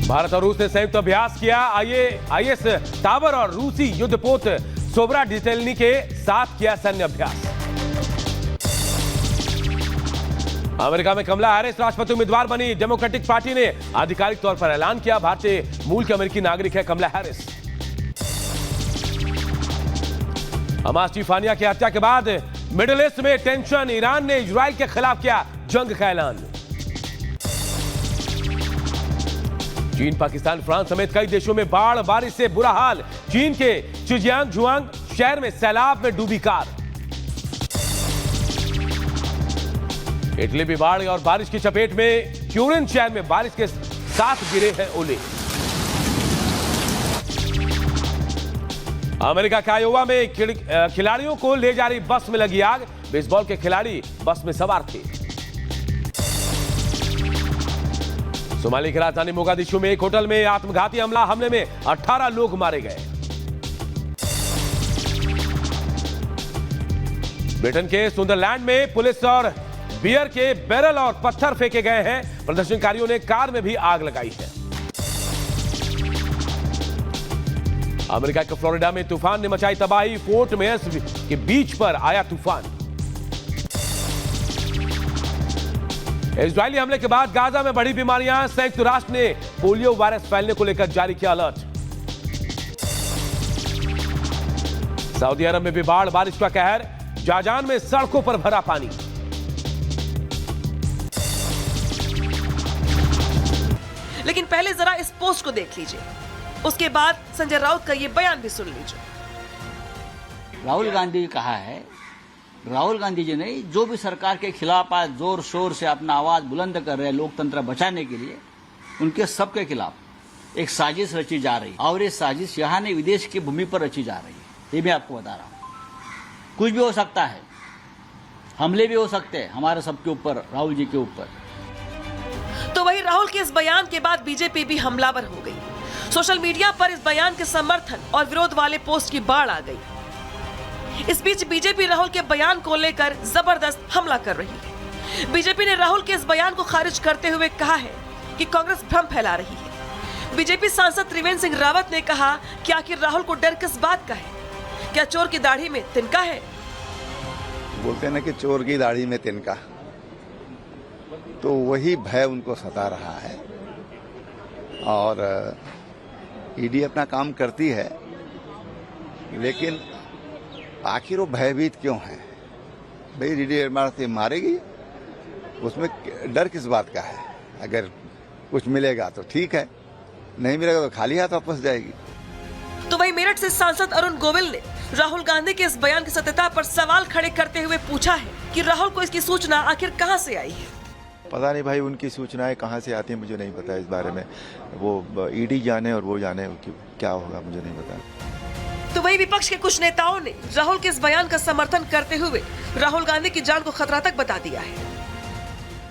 भारत और रूस ने संयुक्त अभ्यास किया। आईएस टावर और रूसी युद्धपोत सोबरा डिटेलनी के साथ किया सैन्य अभ्यास। अमेरिका में कमला हैरिस राष्ट्रपति उम्मीदवार बनी। डेमोक्रेटिक पार्टी ने आधिकारिक तौर पर ऐलान किया। भारतीय मूल की अमेरिकी नागरिक है कमला हैरिस। हमास चीफ हानिया की हत्या के बाद मिडिल ईस्ट में टेंशन। ईरान ने इजराइल के खिलाफ किया जंग का ऐलान। चीन, पाकिस्तान, फ्रांस समेत कई देशों में बाढ़ बारिश से बुरा हाल। चीन के चिजियांग शहर में सैलाब में डूबी कार। इटली भी बाढ़ और बारिश की चपेट में। ट्यूरिन शहर में बारिश के साथ गिरे हैं ओले। अमेरिका के आयोवा में खिलाड़ियों को ले जा रही बस में लगी आग। बेसबॉल के खिलाड़ी बस में सवार थे। सोमाली की राजधानी मोगादिशु में एक होटल में आत्मघाती हमले में 18 लोग मारे गए। ब्रिटेन के सुंदरलैंड में पुलिस और बियर के बैरल और पत्थर फेंके गए हैं। प्रदर्शनकारियों ने कार में भी आग लगाई है। अमेरिका के फ्लोरिडा में तूफान ने मचाई तबाही। फोर्ट मेयर्स के बीच पर आया तूफान। इजरायली हमले के बाद गाजा में बढ़ी बीमारियां। संयुक्त राष्ट्र ने पोलियो वायरस फैलने को लेकर जारी किया अलर्ट। सऊदी अरब में भी बाढ़ बारिश का कहर। जाजान में सड़कों पर भरा पानी। लेकिन पहले जरा इस पोस्ट को देख लीजिए, उसके बाद संजय राउत का ये बयान भी सुन लीजिए। राहुल गांधी ने कहा है, राहुल गांधी जी ने जो भी सरकार के खिलाफ आज जोर शोर से अपना आवाज बुलंद कर रहे हैं लोकतंत्र बचाने के लिए, उनके सबके खिलाफ एक साजिश रची जा रही है। और ये साजिश यहाँ नहीं विदेश की भूमि पर रची जा रही है। ये मैं आपको बता रहा हूँ। कुछ भी हो सकता है, हमले भी हो सकते हैं हमारे सबके ऊपर, राहुल जी के ऊपर। तो वही राहुल के इस बयान के बाद बीजेपी भी हमलावर हो गई। सोशल मीडिया पर इस बयान के समर्थन और विरोध वाले पोस्ट की बाढ़ आ गई। इस बीच बीजेपी राहुल के बयान को लेकर जबरदस्त हमला कर रही है। बीजेपी ने राहुल के इस बयान को खारिज करते हुए कहा है कि कांग्रेस भ्रम फैला रही है। बीजेपी सांसद त्रिवेंद्र सिंह रावत ने कहा कि आखिर राहुल को डर किस बात का है? क्या चोर की दाढ़ी में तिनका है? बोलते हैं ना कि चोर की दाढ़ी में तिनका, तो वही भय उनको सता रहा है। और ईडी अपना काम करती है, लेकिन आखिर वो भयभीत क्यों है? भाई ईडी मारेगी, उसमें डर किस बात का है? अगर कुछ मिलेगा तो ठीक है, नहीं मिलेगा तो खाली हाथ वापस जाएगी। तो वही मेरठ से सांसद अरुण गोविल ने राहुल गांधी के इस बयान की सत्यता पर सवाल खड़े करते हुए पूछा है कि राहुल को इसकी सूचना आखिर कहां से आई है? पता नहीं भाई, उनकी सूचनाएं कहां से आती हैं मुझे नहीं पता। इस बारे में वो ईडी जाने और वो जाने क्या होगा, मुझे नहीं पता। तो वही विपक्ष के कुछ नेताओं ने राहुल के इस बयान का समर्थन करते हुए राहुल गांधी की जान को खतरा तक बता दिया है।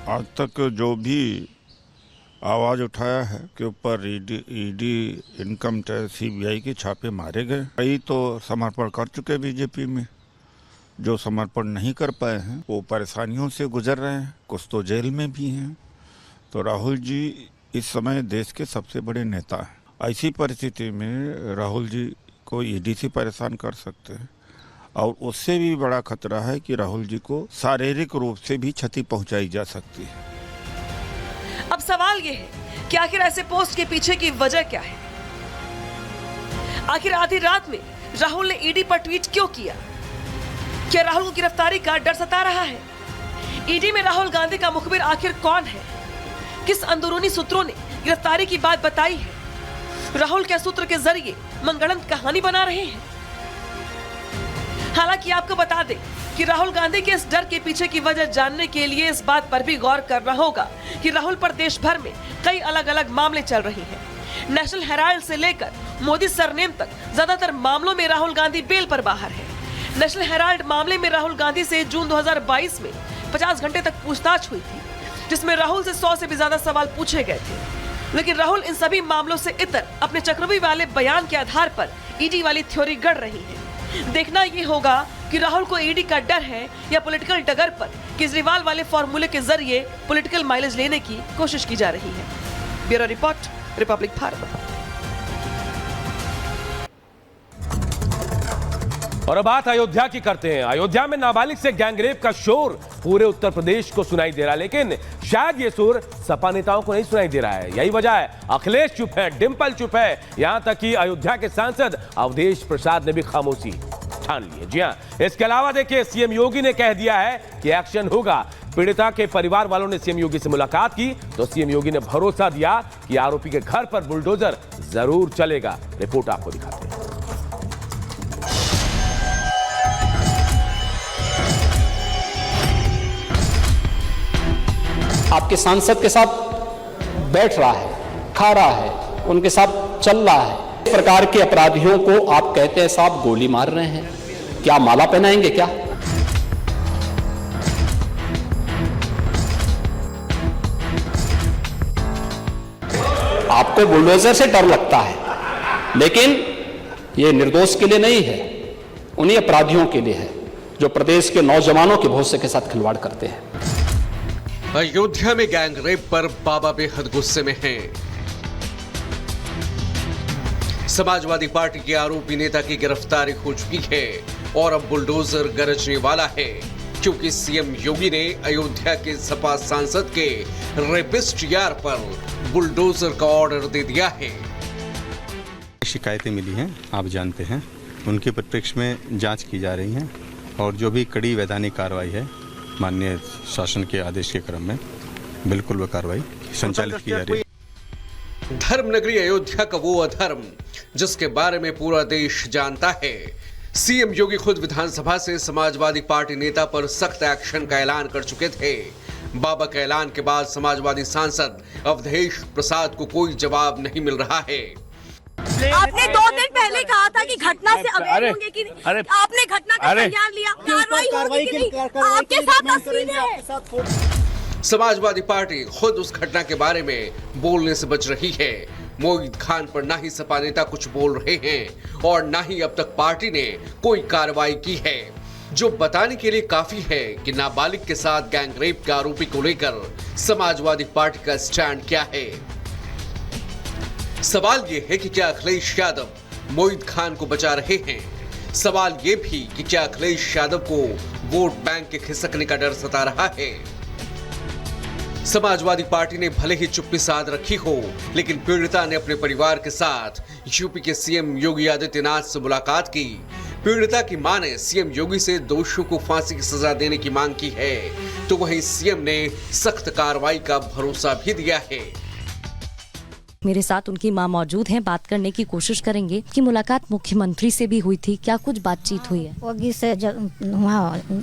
आज तक जो भी आवाज उठाया है के ऊपर ईडी, इनकम टैक्स, सीबीआई के छापे मारे गए। कई तो समर्पण कर चुके बीजेपी में, जो समर्पण नहीं कर पाए हैं वो परेशानियों से गुजर रहे हैं, कुछ तो जेल में भी हैं। तो राहुल जी इस समय देश के सबसे बड़े नेता हैं। ऐसी परिस्थिति में राहुल जी को ईडी से परेशान कर सकते हैं, और उससे भी बड़ा खतरा है कि राहुल जी को शारीरिक रूप से भी क्षति पहुंचाई जा सकती है। अब सवाल ये है कि आखिर ऐसे पोस्ट के पीछे की वजह क्या है? आखिर आधी रात में राहुल ने ईडी पर ट्वीट क्यों किया? क्या राहुल को गिरफ्तारी का डर सता रहा है? ईडी में राहुल गांधी का मुखबिर आखिर कौन है? किस अंदरूनी सूत्रों ने गिरफ्तारी की बात बताई है? राहुल क्या सूत्र के जरिए मनगढ़ंत कहानी बना रहे हैं? हालांकि आपको बता दें कि राहुल गांधी के इस डर के पीछे की वजह जानने के लिए इस बात पर भी गौर करना होगा कि राहुल पर देश भर में कई अलग अलग मामले चल रहे हैं। नेशनल हेराल्ड से लेकर मोदी सरनेम तक ज्यादातर मामलों में राहुल गांधी बेल पर बाहर है। नेशनल हेराल्ड मामले में राहुल गांधी से जून 2022 में 50 घंटे तक पूछताछ हुई थी, जिसमें राहुल से 100 से भी ज्यादा सवाल पूछे गए थे। लेकिन राहुल इन सभी मामलों से इतर अपने चक्रव्यूह वाले बयान के आधार पर ईडी वाली थ्योरी गढ़ रही है। देखना ये होगा कि राहुल को ईडी का डर है या पॉलिटिकल डगर पर केजरीवाल वाले फॉर्मूले के जरिए पॉलिटिकल माइलेज लेने की कोशिश की जा रही है। Bureau report. रिपब्लिक भारत। और अब बात अयोध्या की करते हैं। अयोध्या में नाबालिग से गैंगरेप का शोर पूरे उत्तर प्रदेश को सुनाई दे रहा है, लेकिन शायद ये शोर सपा नेताओं को नहीं सुनाई दे रहा है। यही वजह है अखिलेश चुप है, डिंपल चुप है, यहां तक कि अयोध्या के सांसद अवधेश प्रसाद ने भी खामोशी ठान ली है। जी हां, इसके अलावा देखिए सीएम योगी ने कह दिया है कि एक्शन होगा। पीड़िता के परिवार वालों ने सीएम योगी से मुलाकात की तो सीएम योगी ने भरोसा दिया कि आरोपी के घर पर बुलडोजर जरूर चलेगा। रिपोर्ट आपको दिखाते हैं। आपके सांसद के साथ बैठ रहा है, खा रहा है, उनके साथ चल रहा है। इस प्रकार के अपराधियों को आप कहते हैं साहब गोली मार रहे हैं, क्या माला पहनाएंगे क्या? आपको बुलडोजर से डर लगता है, लेकिन ये निर्दोष के लिए नहीं है, उन्हीं अपराधियों के लिए है जो प्रदेश के नौजवानों के भविष्य के साथ खिलवाड़ करते हैं। अयोध्या में गैंगरेप पर बाबा बेहद गुस्से में हैं। समाजवादी पार्टी के आरोपी नेता की गिरफ्तारी हो चुकी है और अब बुलडोजर गरजने वाला है, क्योंकि सीएम योगी ने अयोध्या के सपा सांसद के रेपिस्ट यार पर बुलडोजर का ऑर्डर दे दिया है। शिकायतें मिली हैं, आप जानते हैं, उनके परिप्रेक्ष्य में जांच की जा रही है और जो भी कड़ी वैधानिक कार्रवाई है माननीय शासन के आदेश के क्रम में बिल्कुल वो कार्रवाई संचालित की जा रही है। धर्मनगरी अयोध्या का वो अधर्म जिसके बारे में पूरा देश जानता है। सीएम योगी खुद विधानसभा से समाजवादी पार्टी नेता पर सख्त एक्शन का ऐलान कर चुके थे। बाबा के ऐलान के बाद समाजवादी सांसद अवधेश प्रसाद को कोई जवाब नहीं मिल रहा है। आपने 2 दिन पहले कहा था कि घटना से अवेयर होंगे कि नहीं? आपने घटना का संज्ञान लिया, कार्रवाई होगी कि नहीं? आपके साथ असीम है। समाजवादी पार्टी खुद उस घटना के बारे में बोलने से बच रही है। मोहित खान पर ना ही सपा नेता कुछ बोल रहे हैं और ना ही अब तक पार्टी ने कोई कार्रवाई की है, जो बताने के लिए काफी है कि नाबालिग के साथ गैंगरेप के आरोपी को लेकर समाजवादी पार्टी का स्टैंड क्या है। सवाल ये है कि क्या अखिलेश यादव मोहित खान को बचा रहे हैं? सवाल ये भी कि क्या अखिलेश यादव को वोट बैंक के खिसकने का डर सता रहा है? समाजवादी पार्टी ने भले ही चुप्पी साध रखी हो, लेकिन पीड़िता ने अपने परिवार के साथ यूपी के सीएम योगी आदित्यनाथ से मुलाकात की। पीड़िता की मां ने सीएम योगी से दोषियों को फांसी की सजा देने की मांग की है, तो वहीं सीएम ने सख्त कार्रवाई का भरोसा भी दिया है। मेरे साथ उनकी मां मौजूद हैं, बात करने की कोशिश करेंगे कि मुलाकात मुख्यमंत्री से भी हुई थी, क्या कुछ बातचीत हुई है?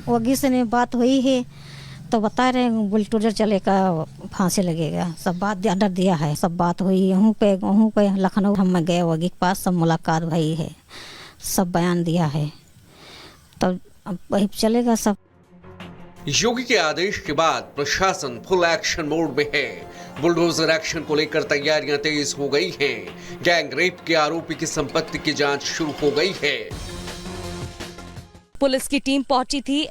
वगी से बात हुई है तो बता रहे हैं बुलडोजर चलेगा, फांसी लगेगा, सब बात ऑर्डर दिया है, सब बात हुई। वहीं पे लखनऊ हम गए, वगी के पास सब मुलाकात भई है, सब बयान दिया है, तो अब वही चलेगा सब। योगी के आदेश के बाद प्रशासन फुल एक्शन मोड में है। बुलडोजर एक्शन को लेकर तैयारियां तेज हो गई हैं। गैंगरेप के आरोपी की संपत्ति की जांच शुरू हो गई है। पुलिस की टीम पहुंची थी